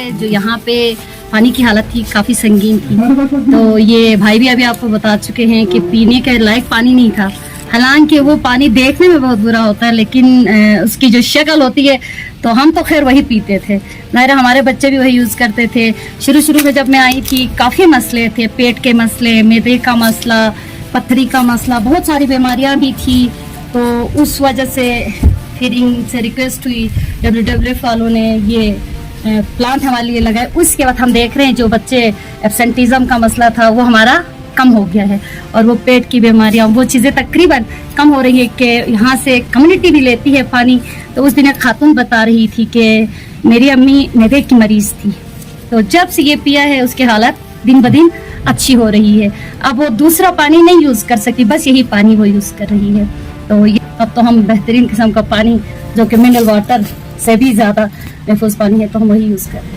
ہے جو یہاں پہ پانی کی حالت تھی کافی سنگین تھی، تو یہ بھائی بھی ابھی آپ کو بتا چکے ہیں کہ پینے کے لائق پانی نہیں تھا، حالانکہ وہ پانی دیکھنے میں بہت برا ہوتا ہے لیکن اس کی جو شکل ہوتی ہے تو ہم تو خیر وہی پیتے تھے، ظاہر ہمارے بچے بھی وہی یوز کرتے تھے۔ شروع میں جب میں آئی تھی کافی مسئلے تھے، پیٹ کے مسئلے، معدے کا مسئلہ، پتھری کا مسئلہ، بہت ساری بیماریاں بھی تھی، تو اس وجہ سے پھر ان سے ریکویسٹ ہوئی، WWF والوں نے یہ پلانٹ ہمارے لیے لگائے۔ اس کے بعد ہم دیکھ رہے ہیں جو بچے ایبسنٹیزم کا مسئلہ تھا وہ ہمارا کم ہو گیا ہے، اور وہ پیٹ کی بیماریاں وہ چیزیں تقریباً کم ہو رہی ہیں کہ یہاں سے کمیونٹی بھی لیتی ہے پانی۔ تو اس دن ایک خاتون بتا رہی تھی کہ میری امی معدے کی مریض تھی، تو جب سے یہ پیا ہے اس کی حالت دن بدن اچھی ہو رہی ہے، اب وہ دوسرا پانی نہیں یوز کر سکتی، بس یہی پانی وہ یوز کر رہی ہے۔ تو اب تو ہم بہترین قسم کا پانی جو کہ منرل واٹر سے بھی زیادہ محفوظ پانی ہے تو ہم وہی یوز کر رہے ہیں۔